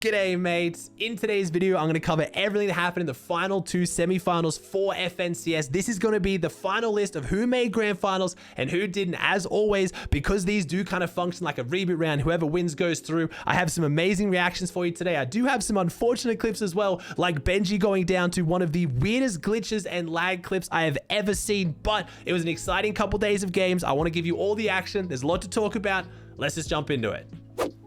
G'day mates, in today's video I'm going to cover everything that happened in the final two semi-finals for FNCS. This is going to be the final list of who made grand finals and who didn't. As always, because these do kind of function like a reboot round, whoever wins goes through. I have some amazing reactions for you today. I do have some unfortunate clips as well, like Benjy going down to one of the weirdest glitches and lag clips I have ever seen, but it was an exciting couple days of games. I want to give you all the action. There's a lot to talk about. Let's just jump into it.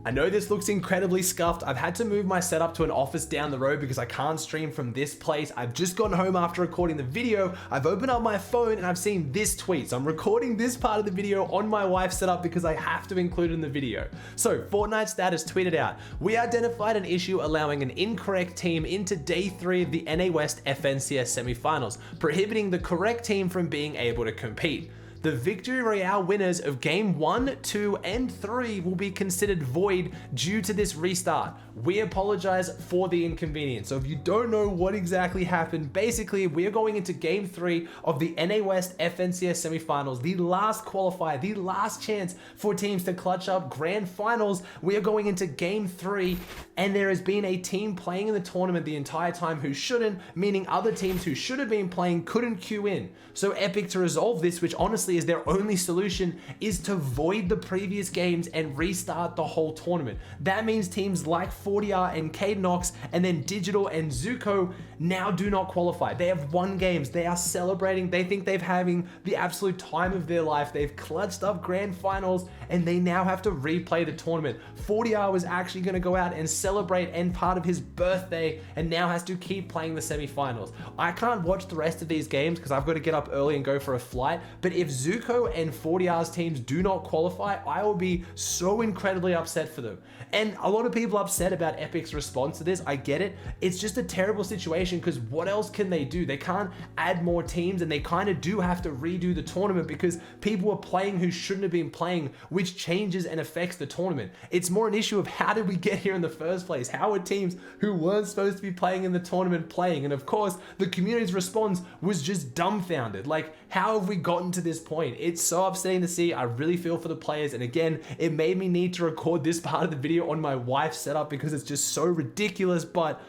I know this looks incredibly scuffed. I've had to move my setup to an office down the road because I can't stream from this place. I've just gotten home after recording the video. I've opened up my phone and I've seen this tweet. So I'm recording this part of the video on my wife's setup because I have to include it in the video. So Fortnite status tweeted out, "We identified an issue allowing an incorrect team into day 3 of the NA West FNCS semifinals, prohibiting the correct team from being able to compete. The Victory Royale winners of Game 1, 2, and 3 will be considered void due to this restart. We apologize for the inconvenience." So if you don't know what exactly happened, basically we're going into Game 3 of the NA West FNCS semifinals, the last qualifier, the last chance for teams to clutch up grand finals. We are going into Game 3 and there has been a team playing in the tournament the entire time who shouldn't, meaning other teams who should have been playing couldn't queue in. So Epic, to resolve this, which honestly is their only solution, is to void the previous games and restart the whole tournament. That means teams like 40R and Cadenox and then Digital and Zuko now do not qualify. They have won games. They are celebrating. They think they're having the absolute time of their life. They've clutched up grand finals and they now have to replay the tournament. 40R was actually going to go out and celebrate and part of his birthday and now has to keep playing the semifinals. I can't watch the rest of these games because I've got to get up early and go for a flight, but if Zuko and 40R's teams do not qualify, I will be so incredibly upset for them. And a lot of people upset about Epic's response to this. I get it. It's just a terrible situation because what else can they do? They can't add more teams and they kind of do have to redo the tournament because people are playing who shouldn't have been playing, which changes and affects the tournament. It's more an issue of how did we get here in the first place? How are teams who weren't supposed to be playing in the tournament playing? And of course, the community's response was just dumbfounded. Like, how have we gotten to this point? It's so upsetting to see. I really feel for the players. And again, it made me need to record this part of the video on my wife's setup because it's just so ridiculous. But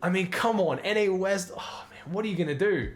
I mean, come on, NA West, oh man, what are you gonna do?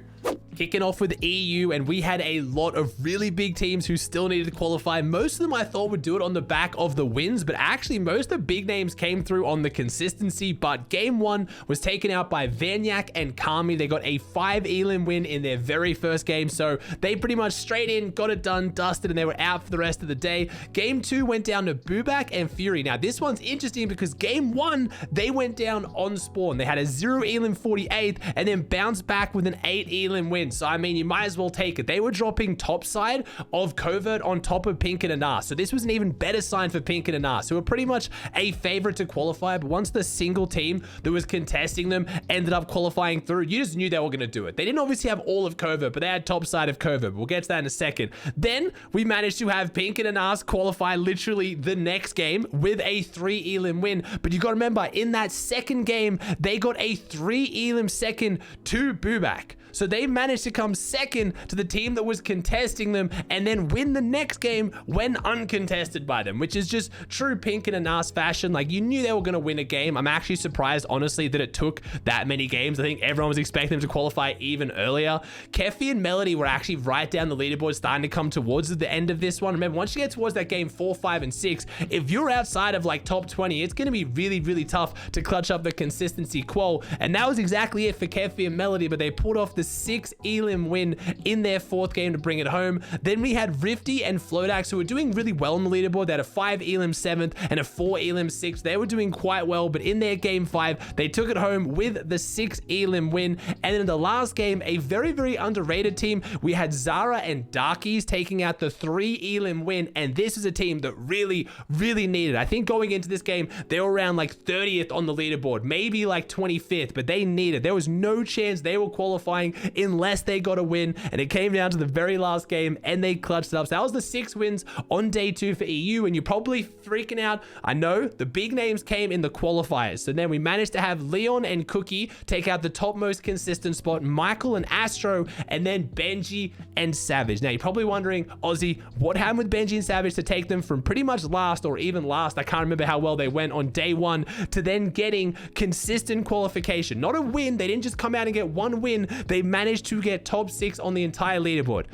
Kicking off with EU, and we had a lot of really big teams who still needed to qualify. Most of them I thought would do it on the back of the wins, but actually most of the big names came through on the consistency. But game 1 was taken out by Vanyak and Kami. They got a 5 elim win in their very first game, so they pretty much straight in, got it done, dusted, and they were out for the rest of the day. Game 2 went down to Bubak and Fury. Now this one's interesting because game 1, they went down on spawn. They had a 0 elim 48th and then bounced back with an 8 elim win. So I mean, you might as well take it. They were dropping top side of Covert on top of Pink and Anar. So this was an even better sign for Pink and Anar. So we're pretty much a favorite to qualify, but once the single team that was contesting them ended up qualifying through, you just knew they were going to do it. They didn't obviously have all of Covert, but they had top side of Covert. We'll get to that in a second. Then we managed to have Pink and Anar's qualify literally the next game with a 3 elim win. But you got to remember, in that second game, they got a 3 elim second to Bubak. So they managed to come second to the team that was contesting them and then win the next game when uncontested by them, which is just true Pink and Anar's fashion. Like, you knew they were going to win a game. I'm actually surprised, honestly, that it took that many games. I think everyone was expecting them to qualify even earlier. Keffy and Melody were actually right down the leaderboard, starting to come towards the end of this one. Remember, once you get towards that game 4, 5, and 6, if you're outside of like top 20, it's going to be really, really tough to clutch up the consistency qual. And that was exactly it for Keffy and Melody, but they pulled off the 6 elim win in their 4th game to bring it home. Then we had Rifty and Flodax, who were doing really well on the leaderboard. They had a 5 elim 7th and a 4 elim 6th. They were doing quite well, but in their game 5, they took it home with the 6 elim win. And then in the last game, a very, very underrated team, we had Zara and Darkies taking out the 3 elim win. And this is a team that really, really needed. I think going into this game, they were around like 30th on the leaderboard, maybe like 25th, but they needed. There was no chance they were qualifying going unless they got a win. And it came down to the very last game and they clutched it up. So that was the 6 wins on day 2 for EU. And you're probably freaking out. I know the big names came in the qualifiers. So then we managed to have Leon and Cookie take out the topmost consistent spot, Michael and Astro, and then Benjy and Savage. Now you're probably wondering, Aussie, what happened with Benjy and Savage to take them from pretty much last or even last, I can't remember how well they went on day 1, to then getting consistent qualification. Not a win, they didn't just come out and get 1 win, they managed to get top 6 on the entire leaderboard.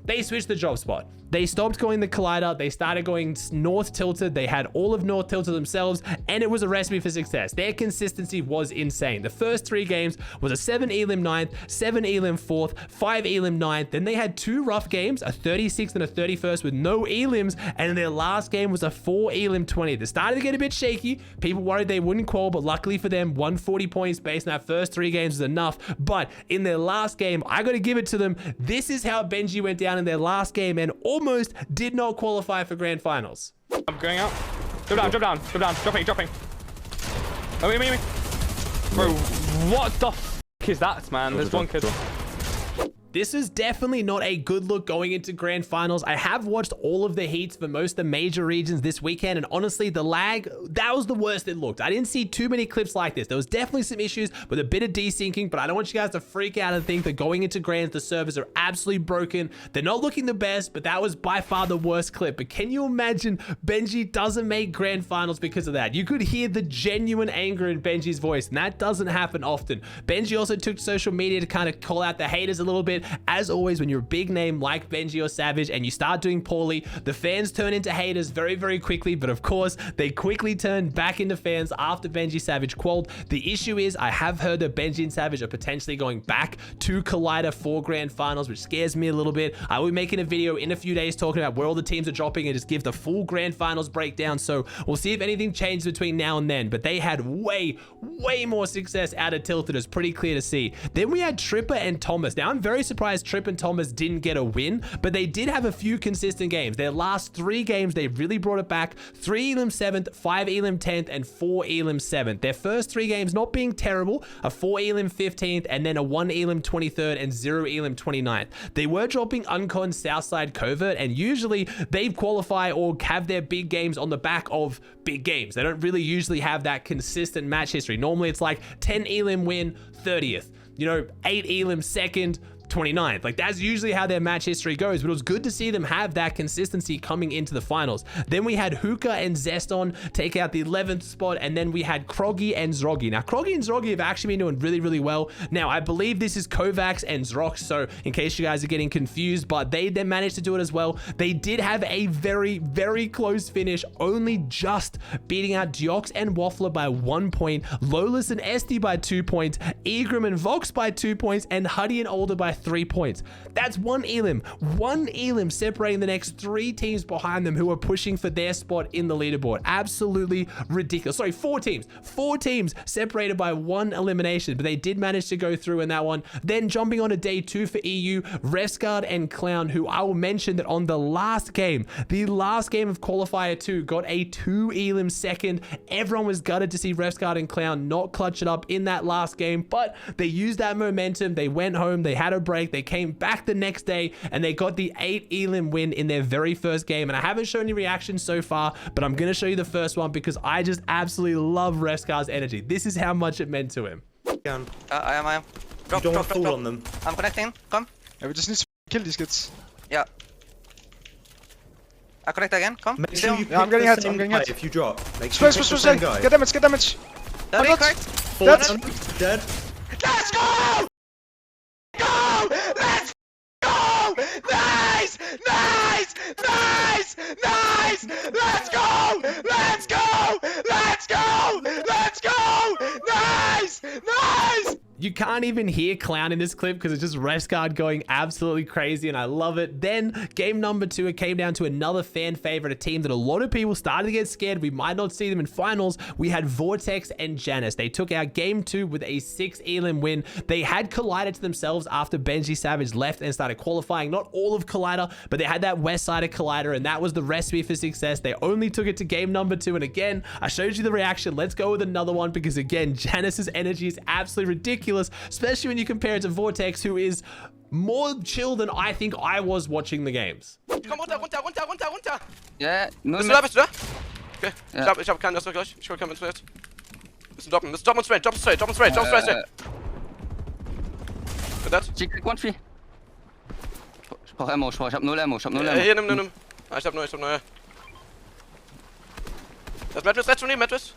They switched the drop spot. They stopped going the collider. They started going north tilted. They had all of north tilted themselves, and it was a recipe for success. Their consistency was insane. The first 3 games was a 7 elim 9th, 7 elim 4th, 5 elim 9th. Then they had 2 rough games, a 36th and a 31st with no elims, and their last game was a 4 elim 20th. It started to get a bit shaky. People worried they wouldn't qual, but luckily for them, 140 points based on that first 3 games was enough. But in their last game, I got to give it to them. This is how Benjy went down in their last game and almost did not qualify for grand finals. I'm going out. Drop down, drop down, drop down, dropping. Oh, me. Bro, what the f is that, man? There's one kid. This is definitely not a good look going into grand finals. I have watched all of the heats for most of the major regions this weekend, and honestly, the lag, that was the worst it looked. I didn't see too many clips like this. There was definitely some issues with a bit of desyncing, but I don't want you guys to freak out and think that going into grands, the servers are absolutely broken. They're not looking the best, but that was by far the worst clip. But can you imagine Benjy doesn't make grand finals because of that? You could hear the genuine anger in Benjy's voice, and that doesn't happen often. Benjy also took social media to kind of call out the haters a little bit. As always, when you're a big name like Benjy or Savage and you start doing poorly, the fans turn into haters very, very quickly. But of course, they quickly turn back into fans after Benjy Savage qualled. The issue is, I have heard that Benjy and Savage are potentially going back to Collider for grand finals, which scares me a little bit. I will be making a video in a few days talking about where all the teams are dropping and just give the full grand finals breakdown. So we'll see if anything changes between now and then. But they had way more success out of Tilted. It's pretty clear to see. Then we had Tripper and Thomas. Now I'm very surprised Trip and Thomas didn't get a win, but they did have a few consistent games. Their last 3 games, they really brought it back. 3 elim 7th, 5 elim 10th, and 4 elim 7th. Their first 3 games not being terrible, a 4 elim 15th, and then a 1 elim 23rd, and 0 elim 29th. They were dropping Uncon Southside Covert, and usually they qualify or have their big games on the back of big games. They don't really usually have that consistent match history. Normally it's like 10 elim win, 30th. You know, 8 elim 2nd, 29th. Like, that's usually how their match history goes, but it was good to see them have that consistency coming into the finals. Then we had Hookah and Zeston take out the 11th spot, and then we had Kroggy and Zrogi. Now, Kroggy and Zrogi have actually been doing really well. Now, I believe this is Kovacs and Zrox, so in case you guys are getting confused, but they then managed to do it as well. They did have a very close finish, only just beating out Diox and Waffler by 1 point, Lolas and Esty by 2 points, Egram and Vox by 2 points, and Huddy and Older by 3 points. That's 1 elim. 1 elim separating the next 3 teams behind them who are pushing for their spot in the leaderboard. Absolutely ridiculous. Sorry, 4 teams. 4 teams separated by 1 elimination, but they did manage to go through in that one. Then jumping on to day 2 for EU, Refsgaard and Clown, who I will mention that on the last game of qualifier 2 got a 2 elim 2nd. Everyone was gutted to see Refsgaard and Clown not clutch it up in that last game, but they used that momentum. They went home, they had a break, they came back the next day, and they got the 8 elim win in their very first game. And I haven't shown any reactions so far, but I'm going to show you the first one because I just absolutely love Refsgaard's energy. This is how much it meant to him. I am. Drop, you don't drop, fall drop. on them. I'm connecting. Come. Yeah, we just need to kill these kids. Yeah. I connect again. Come. Make sure you Yeah, I'm pick getting the hit, same I'm getting guy hit. if you drop. Make sure Space, you pick the same guy. get damage, get damage. Daddy, not- cracked. That's Dead. Let's go! Go! Let's go! Nice! Nice! Nice! Nice! Let's go! Let's go! Let's go! Let's go! Nice! Nice! You can't even hear Clown in this clip because it's just Refsgaard going absolutely crazy, and I love it. Then game number 2, it came down to another fan favorite, a team that a lot of people started to get scared. We might not see them in finals. We had Vortex and Janice. They took out game 2 with a 6 elim win. They had Collider to themselves after Benjy Savage left and started qualifying. Not all of Collider, but they had that west side of Collider, and that was the recipe for success. They only took it to game number 2, and again, I showed you the reaction. Let's go with another one because again, Janice's energy is absolutely ridiculous. ridiculous, especially when you compare it to Vortex, who is more chill than I think I was watching the games. Komm runter. Ja, nur Bist du da? Okay. Ja. Ich hab keinen, das war gleich. Ich hol keinen straight. Müssen droppen und straight. Drop straight. Das? Chick, one free. Ich brauch Ammo, ich hab null Ammo. Hier, nimm. Ah, ich hab neu. Das Mattress rechts von ihm, Mattress.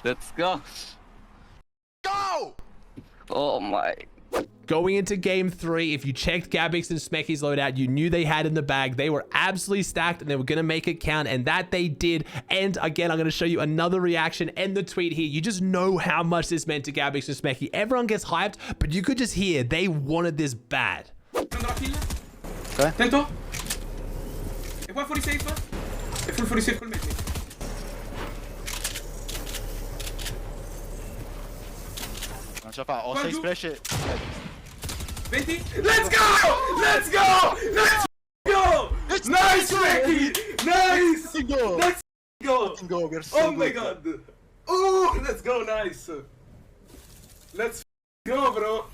Let's go. Go! Oh my. Going into game 3, if you checked Gabix and Smecky's loadout, you knew they had in the bag. They were absolutely stacked and they were going to make it count, and that they did. And again, I'm going to show you another reaction and the tweet here. You just know how much this meant to Gabix and Smecky. Everyone gets hyped, but you could just hear they wanted this bad. Okay. Tento. Ik wou voor die safe. Ik voel voor die safe met me. Je vais on s'est splash. 20. Let's go! Nice, Ricky! Nice! Go! Let's go! Go, we're so Oh my god! Oh, let's go, nice! Let's go, bro!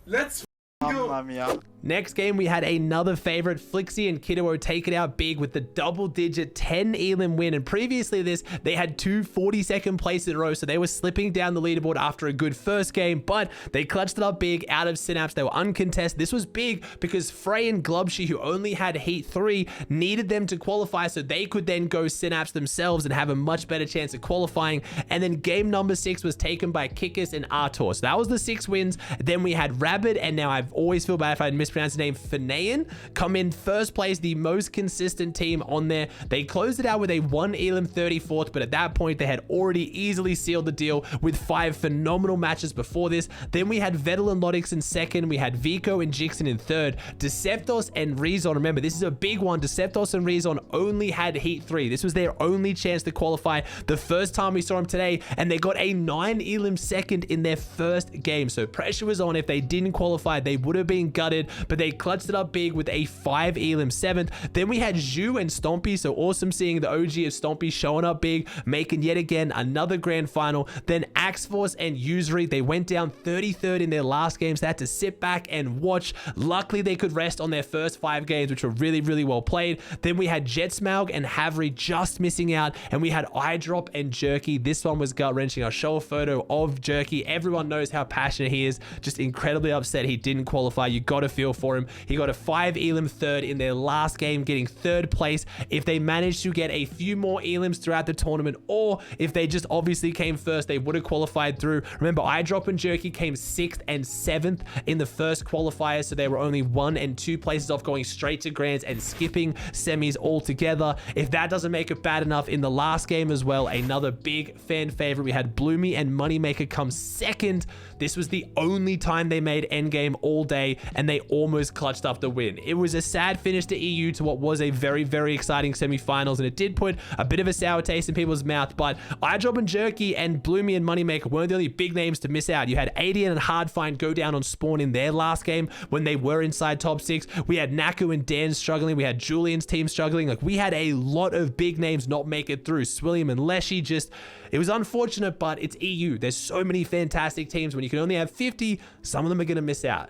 Let's go! Mamma mia. Next game, we had another favorite, Flixie and Kiddo take it out big with the double-digit 10 elim win. And previously this, they had 2 42nd places in a row, so they were slipping down the leaderboard after a good first game, but they clutched it up big out of Synapse. They were uncontested. This was big because Frey and Glubshy, who only had Heat 3, needed them to qualify so they could then go Synapse themselves and have a much better chance of qualifying. And then game number 6 was taken by Kikis and Artor. So that was the 6 wins. Then we had Rabbit, and now I always feel bad if I mispronounced his name, Fanayan, come in first place, the most consistent team on there. They closed it out with a 1 elim 34th, but at that point they had already easily sealed the deal with 5 phenomenal matches before this. Then we had Vettel and Lodix in second, we had Vico and Jixon in third, Deceptos and Rezon. Remember, this is a big one. Deceptos and Rezon only had Heat 3. This was their only chance to qualify the first time we saw them today, and they got a 9 elim second in their first game. So pressure was on. If they didn't qualify, they would have been gutted, but they clutched it up big with a 5 elim 7th. Then we had Zhu and Stompy, so awesome seeing the OG of Stompy showing up big, making yet again another grand final. Then Axforce and Usury, they went down 33rd in their last games. They had to sit back and watch. Luckily, they could rest on their first 5 games, which were really, really well played. Then we had Jetsmaug and Havry just missing out, and we had Eyedrop and Jerky. This one was gut-wrenching. I'll show a photo of Jerky. Everyone knows how passionate he is. Just incredibly upset he didn't qualify. You got to feel for him. He got a 5 elim 3rd in their last game, getting 3rd place. If they managed to get a few more elims throughout the tournament, or if they just obviously came first, they would have qualified through. Remember, Eyedrop and Jerky came 6th and 7th in the first qualifier, so they were only 1 and 2 places off going straight to grands and skipping semis altogether. If that doesn't make it bad enough, in the last game as well, another big fan favorite, we had Bloomy and Moneymaker come 2nd. This was the only time they made endgame all day, and they almost clutched up the win. It was a sad finish to EU to what was a very, very exciting semifinals, and it did put a bit of a sour taste in people's mouth, but Eyedrop and Jerky and Bloomy and Moneymaker weren't the only big names to miss out. You had Adian and Hardfind go down on Spawn in their last game when they were inside top 6. We had Naku and Dan struggling. We had Julian's team struggling. Like, we had a lot of big names not make it through. Swilliam and Leshy just... It was unfortunate, but it's EU. There's so many fantastic teams. When you can only have 50, some of them are going to miss out.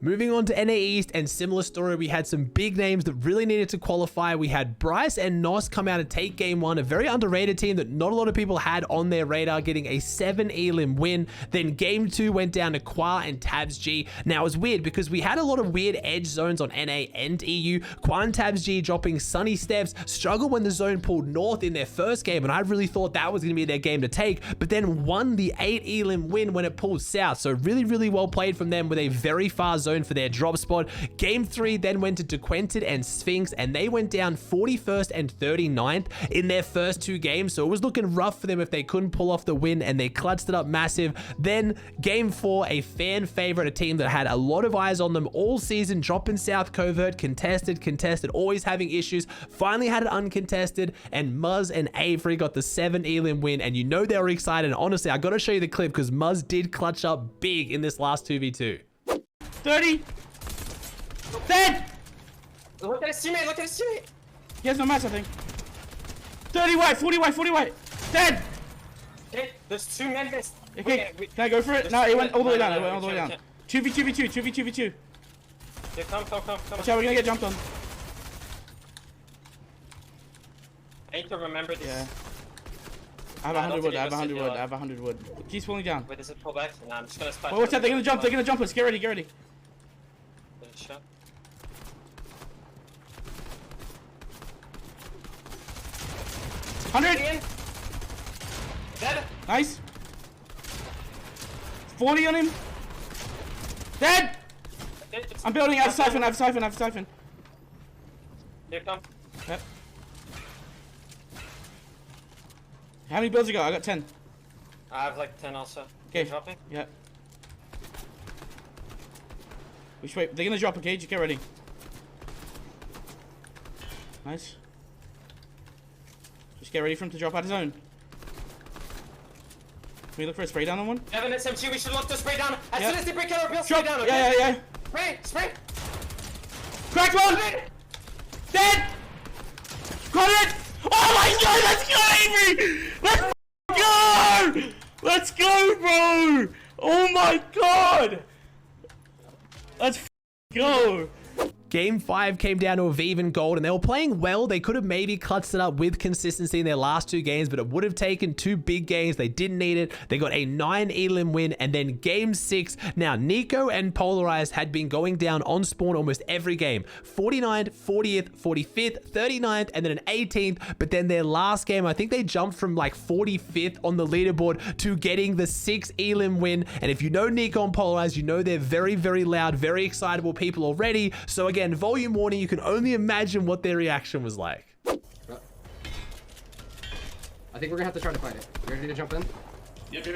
Moving on to NAE East, and similar story, we had some big names that really needed to qualify. We had Bryce and Nos come out and take game 1, a very underrated team that not a lot of people had on their radar, getting a 7 elim win. Then game 2 went down to Qua and Tabs G. Now, it was weird because we had a lot of weird edge zones on NA and EU. Qua and Tabs G dropping Sunny Steps, struggled when the zone pulled north in their first game, and I really thought that was going to be their game to take, but then won the 8 elim win when it pulled south. So really, really well played from them with a very far zone for their drop spot. Game 3 then went to Dequented and Sphinx, and they went down 41st and 39th in their first 2 games, so it was looking rough for them if they couldn't pull off the win, and they clutched it up massive. Then game 4, a fan favorite, a team that had a lot of eyes on them all season, dropping South Covert, contested, always having issues, finally had it uncontested, and Muzz and Avery got the 7 elim win, and you know they were excited. And honestly, I gotta show you the clip because Muzz did clutch up big in this last 2v2. 30! Dead! Look at his teammate, look at his teammate! He has no match, I think. 30 white, 40 white, 40 white. Dead! Hey, there's 2 men missed. Okay, can I go for it? No, it went all the way down. It went all the way down. 2v2v2, 2v2v2. Yeah, come. Watch out, we're gonna get jumped on. I need to remember this. Yeah. I have 100 wood, I have 100 wood, I have 100 wood. Keep pulling down. Wait, does it pull back? Nah, I'm just gonna spot. Wait, watch out, they're gonna jump us. Get ready, get ready. Shot. 100! Dead! Nice! 40 on him! Dead! I'm building, I have siphon. Here come. Yep. How many builds you got? I got 10. I have like 10 also. Okay. Dropping? Yeah. Which way? They're gonna drop, okay? Just get ready. Nice. Just get ready for him to drop out his own. Can we look for a spray down on one? Evan, SMG, we should look to spray down. As Yep. soon as they break out, we'll Drop. spray down, okay? Yeah. Spray! Cracked one! Dead! Got it! Oh my god, let's go, Avery! Let's go, bro! Oh my god! Let's go! Game 5 came down to a V in gold, and they were playing well. They could have maybe clutched it up with consistency in their last 2 games, but it would have taken 2 big games. They didn't need it. They got a 9 elim win, and then game 6. Now, Neeqo and Polarized had been going down on spawn almost every game. 49th, 40th, 45th, 39th, and then an 18th. But then their last game, I think they jumped from like 45th on the leaderboard to getting the 6 elim win. And if you know Neeqo and Polarized, you know they're very, very loud, very excitable people already. So again, volume warning, you can only imagine what their reaction was like. I think we're gonna have to try to fight it. You ready to jump in? Yep.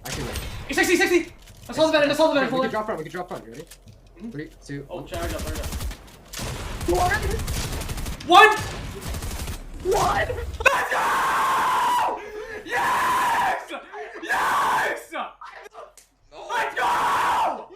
Actually, wait. 60! Let's hold the better, We can drop front, You ready? 3, 2, 1. charge up. One! Let's go! Yes! Let's go!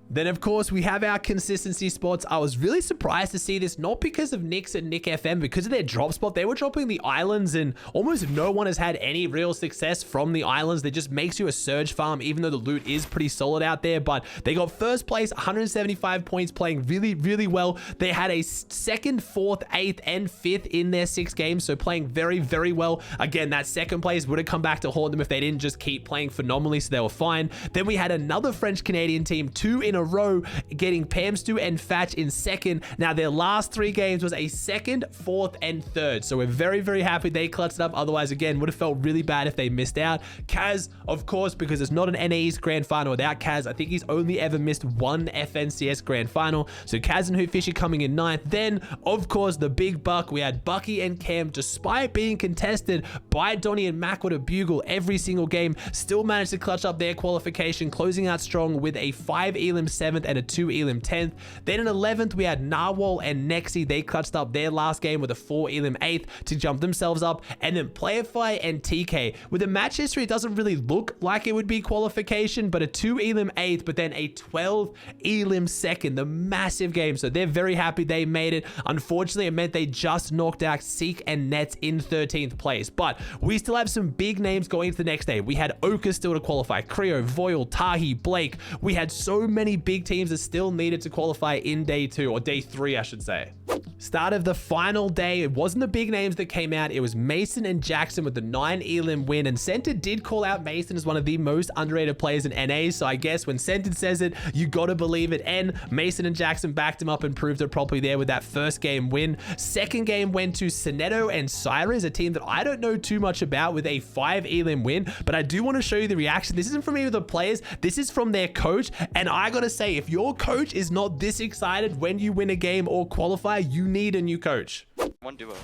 Then, of course, we have our consistency spots. I was really surprised to see this, not because of Nix and Nick FM, because of their drop spot. They were dropping the islands, and almost no one has had any real success from the islands. That just makes you a surge farm, even though the loot is pretty solid out there. But they got first place, 175 points, playing really, really well. They had a 2nd, 4th, 8th, and 5th in their 6 games, so playing very, very well. Again, that 2nd place would have come back to haunt them if they didn't just keep playing phenomenally, so they were fine. Then we had another French-Canadian team, 2 in a row, getting Pamstu and Fatch in 2nd. Now, their last 3 games was a 2nd, 4th, and 3rd. So we're very, very happy they clutched it up. Otherwise, again, would have felt really bad if they missed out. Kaz, of course, because it's not an NAE's grand final without Kaz. I think he's only ever missed 1 FNCS grand final. So Kaz and Hoofishy coming in 9th. Then, of course, the big buck. We had Bucky and Cam, despite being contested by Donnie and Mackwood at Bugle every single game, still managed to clutch up their qualification, closing out strong with a 5 elim 7th and a 2 elim 10th. Then in 11th, we had Narwhal and Nexi. They clutched up their last game with a 4 elim 8th to jump themselves up. And then Playify and TK. With the match history, it doesn't really look like it would be qualification, but a 2 elim 8th, but then a 12 elim 2nd, the massive game. So they're very happy they made it. Unfortunately, it meant they just knocked out Seek and Nets in 13th place. But we still have some big names going into the next day. We had Oka still to qualify, Creo, Voyle, Tahi, Blake. We had so many big teams that still needed to qualify in day 2, or day 3, I should say. Start of the final day, it wasn't the big names that came out. It was Mason and Jackson with the 9 elim win, and Centered did call out Mason as one of the most underrated players in NA, so I guess when Centered says it, you gotta believe it. And Mason and Jackson backed him up and proved it properly there with that first game win. Second game went to Ceneto and Cyrus, a team that I don't know too much about, with a 5 elim win, but I do want to show you the reaction. This isn't from either of the players, this is from their coach, and I gotta say, if your coach is not this excited when you win a game or qualify, you need a new coach. One duo.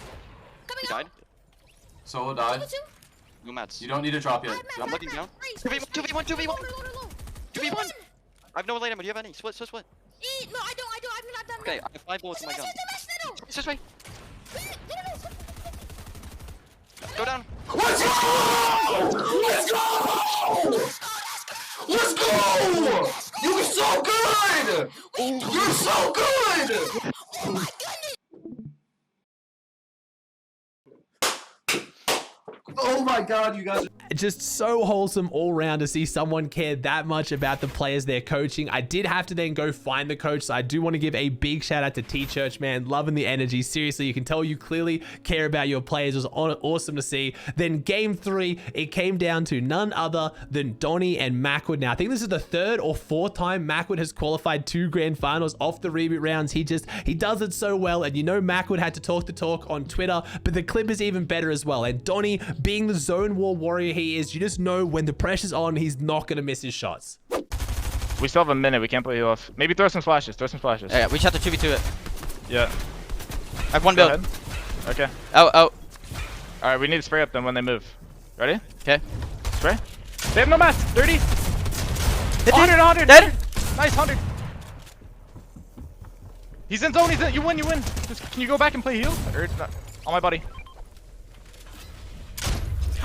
Coming He died. Solo died. No mats. You don't need to drop yet. I'm looking down. 2v1. 2v1. I have no light ammo. Do you have any? Split. No, I don't. I'm not done. Okay, I have 5 bullets in my gun. It's this way. Go down. Let's go! Let's go! You're so good! You're so good! Oh my goodness! Oh my god, you guys. Just so wholesome all round to see someone care that much about the players they're coaching. I did have to then go find the coach, so I do want to give a big shout out to T-Church, man. Loving the energy. Seriously, you can tell you clearly care about your players. It was awesome to see. Then game 3, it came down to none other than Donnie and Mackwood. Now, I think this is the 3rd or 4th time Mackwood has qualified 2 grand finals off the reboot rounds. He does it so well, and you know Mackwood had to talk the talk on Twitter, but the clip is even better as well. And Donnie, being the zone war warrior he is, you just know when the pressure's on, he's not going to miss his shots. We still have a minute. We can't put you off. Maybe throw some flashes. Throw some flashes. Yeah, we just have to 2v2 it. Yeah. I have 1 Go build. ahead. Okay. Oh. All right, we need to spray up them when they move. Ready? Okay. Spray. They have no mats. 30. 100. Dead. Nice, 100. He's in zone. He's in. You win. Just, can you go back and play heal? Or not? On my buddy.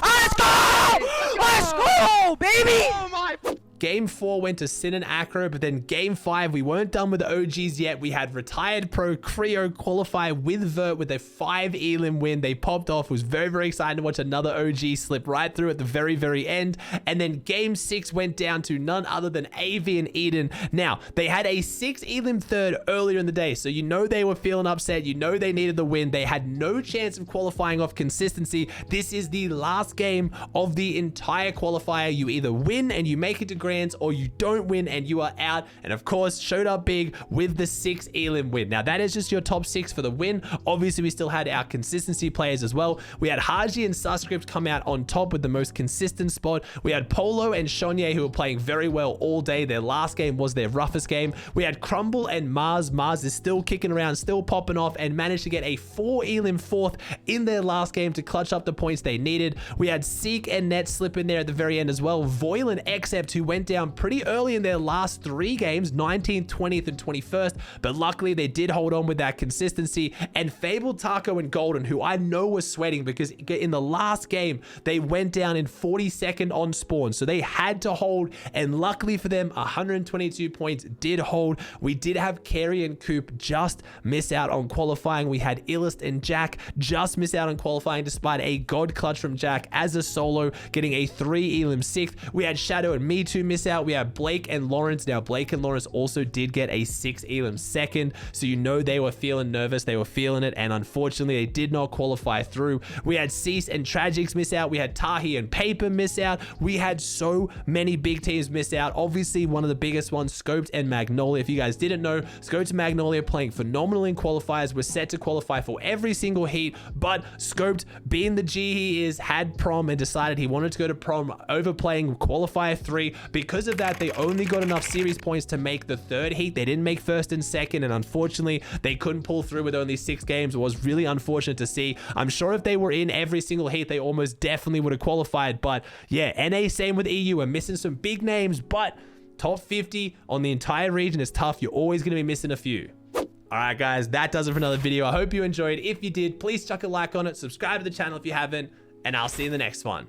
Let's go! Let's go, baby! Oh my. Game 4 went to Sin and Acro, but then game 5, we weren't done with the OGs yet. We had retired pro Creo qualify with Vert with a 5 elim win. They popped off. It was very, very exciting to watch another OG slip right through at the very, very end. And then game 6 went down to none other than AV and Eden. Now, they had a 6 elim 3rd earlier in the day, so you know they were feeling upset. You know they needed the win. They had no chance of qualifying off consistency. This is the last game of the entire qualifier. You either win and you make it to grands, or you don't win and you are out. And of course, showed up big with the 6 elim win. Now, that is just your top 6 for the win. Obviously, we still had our consistency players as well. We had Haji and Suscript come out on top with the most consistent spot. We had Polo and Shonye, who were playing very well all day. Their last game was their roughest game. We had Crumble and Mars. Mars is still kicking around, still popping off, and managed to get a 4 elim 4th in their last game to clutch up the points they needed. We had Seek and Net slip in there at the very end as well. Voil and Except, who went down pretty early in their last 3 games, 19th, 20th, and 21st, but luckily they did hold on with that consistency. And Fabled, Taco, and Golden, who I know was sweating because in the last game, they went down in 42nd on spawn, so they had to hold, and luckily for them, 122 points did hold. We did have Carey and Coop just miss out on qualifying. We had Illist and Jack just miss out on qualifying despite a god clutch from Jack as a solo, getting a 3 elim 6th. We had Shadow and Me Too miss out. We have Blake and Lawrence. Now, Blake and Lawrence also did get a 6 elim 2nd, so you know they were feeling nervous. They were feeling it, and unfortunately, they did not qualify through. We had Cease and Tragics miss out. We had Tahi and Paper miss out. We had so many big teams miss out. Obviously, one of the biggest ones, Scoped and Magnolia. If you guys didn't know, Scoped and Magnolia playing phenomenal in qualifiers, were set to qualify for every single heat, but Scoped, being the G he is, had prom and decided he wanted to go to prom over playing qualifier 3. Because of that, they only got enough series points to make the 3rd heat. They didn't make 1st and 2nd, and unfortunately, they couldn't pull through with only 6 games. It was really unfortunate to see. I'm sure if they were in every single heat, they almost definitely would have qualified, but yeah, NA, same with EU. We're missing some big names, but top 50 on the entire region is tough. You're always going to be missing a few. All right, guys, that does it for another video. I hope you enjoyed. If you did, please chuck a like on it, subscribe to the channel if you haven't, and I'll see you in the next one.